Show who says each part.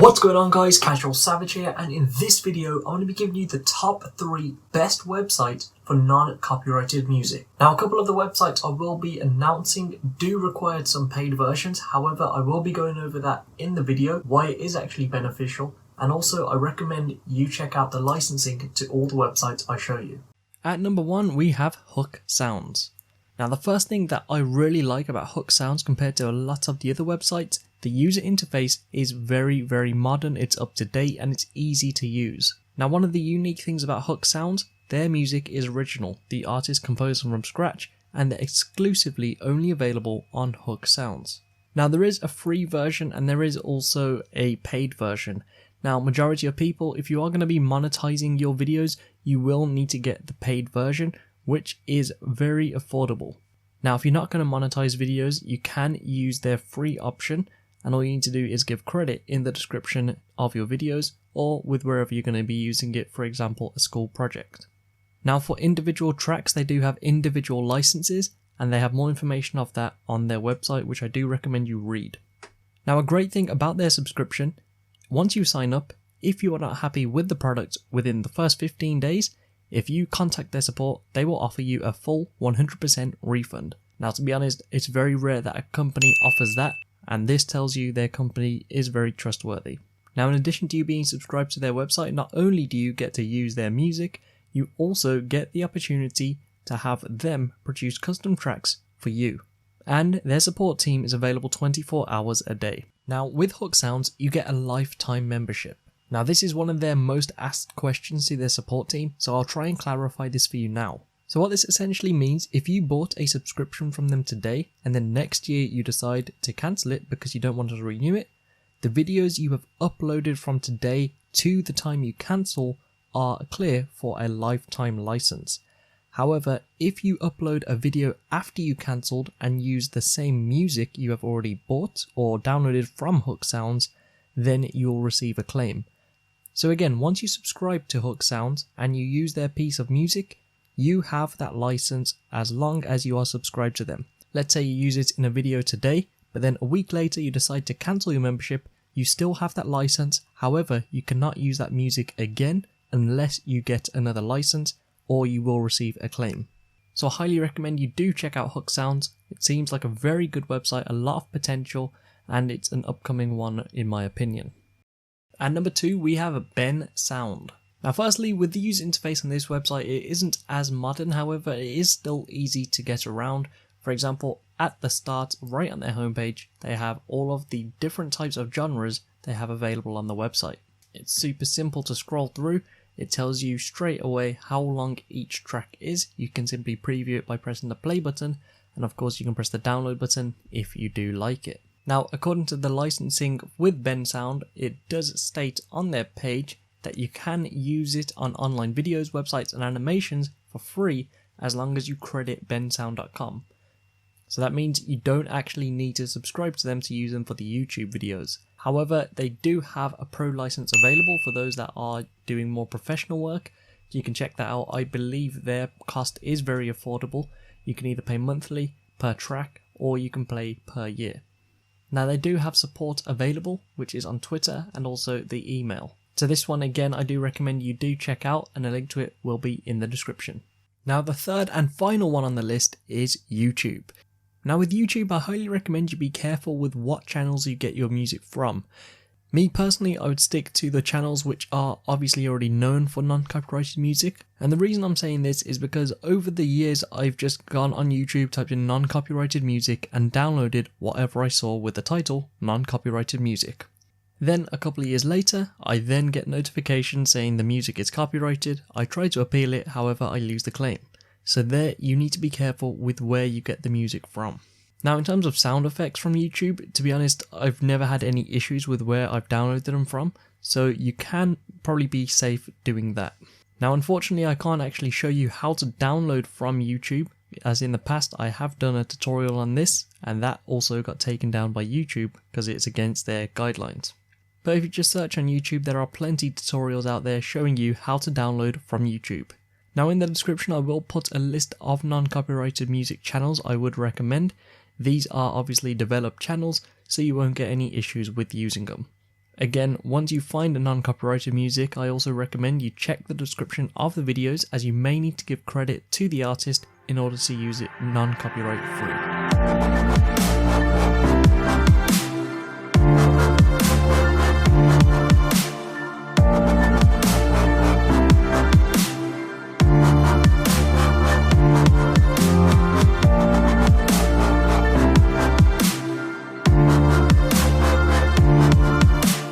Speaker 1: What's going on guys, CasualSavage here, and in this video I'm going to be giving you the top 3 best websites for non-copyrighted music. Now a couple of the websites I will be announcing do require some paid versions, however I will be going over that in the video, why it is actually beneficial, and also I recommend you check out the licensing to all the websites I show you.
Speaker 2: At number 1 we have Hook Sounds. Now the first thing that I really like about Hook Sounds compared to a lot of the other websites, the user interface is very modern, it's up to date and it's easy to use. Now one of the unique things about Hook Sounds, their music is original, the artist composed them from scratch and they're exclusively only available on Hook Sounds. Now there is a free version and there is also a paid version. Now majority of people, if you are going to be monetizing your videos, you will need to get the paid version, which is very affordable. Now if you're not going to monetize videos, you can use their free option, and all you need to do is give credit in the description of your videos or with wherever you're going to be using it, for example a school project. Now for individual tracks they do have individual licenses and they have more information of that on their website, which I do recommend you read. Now a great thing about their subscription, once you sign up, if you are not happy with the product within the first 15 days, if you contact their support, they will offer you a full 100% refund. Now to be honest, it's very rare that a company offers that, and this tells you their company is very trustworthy. Now in addition to you being subscribed to their website, not only do you get to use their music, you also get the opportunity to have them produce custom tracks for you. And their support team is available 24 hours a day. Now with Hook Sounds, you get a lifetime membership. Now this is one of their most asked questions to their support team, so I'll try and clarify this for you now. So what this essentially means, if you bought a subscription from them today and then next year you decide to cancel it because you don't want to renew it, the videos you have uploaded from today to the time you cancel are clear for a lifetime license. However, if you upload a video after you cancelled and use the same music you have already bought or downloaded from Hook Sounds, then you'll receive a claim. So again, once you subscribe to Hook Sounds and you use their piece of music, you have that license as long as you are subscribed to them. Let's say you use it in a video today, but then a week later you decide to cancel your membership, you still have that license, however you cannot use that music again unless you get another license or you will receive a claim. So I highly recommend you do check out Hook Sounds. It seems like a very good website, a lot of potential, and it's an upcoming one in my opinion. At number 2 we have Bensound. Now firstly, with the user interface on this website, it isn't as modern, however it is still easy to get around. For example, at the start, right on their homepage, they have all of the different types of genres they have available on the website. It's super simple to scroll through. It tells you straight away how long each track is. You can simply preview it by pressing the play button, and of course you can press the download button if you do like it. Now according to the licensing with Bensound, it does state on their page that you can use it on online videos, websites and animations for free as long as you credit bensound.com. So that means you don't actually need to subscribe to them to use them for the YouTube videos. However, they do have a pro license available for those that are doing more professional work. You can check that out. I believe their cost is very affordable. You can either pay monthly, per track, or you can pay per year. Now they do have support available, which is on Twitter and also the email. So this one again I do recommend you do check out, and a link to it will be in the description. Now the third and final one on the list is YouTube. Now with YouTube I highly recommend you be careful with what channels you get your music from. Me personally, I would stick to the channels which are obviously already known for non-copyrighted music, and the reason I'm saying this is because over the years I've just gone on YouTube, typed in non-copyrighted music and downloaded whatever I saw with the title non-copyrighted music. Then a couple of years later, I then get notifications saying the music is copyrighted. I try to appeal it, however I lose the claim. So there you need to be careful with where you get the music from. Now in terms of sound effects from YouTube, to be honest, I've never had any issues with where I've downloaded them from, so you can probably be safe doing that. Now unfortunately I can't actually show you how to download from YouTube, as in the past I have done a tutorial on this, and that also got taken down by YouTube because it's against their guidelines. But if you just search on YouTube, there are plenty of tutorials out there showing you how to download from YouTube. Now in the description I will put a list of non-copyrighted music channels I would recommend. These are obviously developed channels, so you won't get any issues with using them. Again, once you find a non-copyrighted music, I also recommend you check the description of the videos, as you may need to give credit to the artist in order to use it non-copyright free.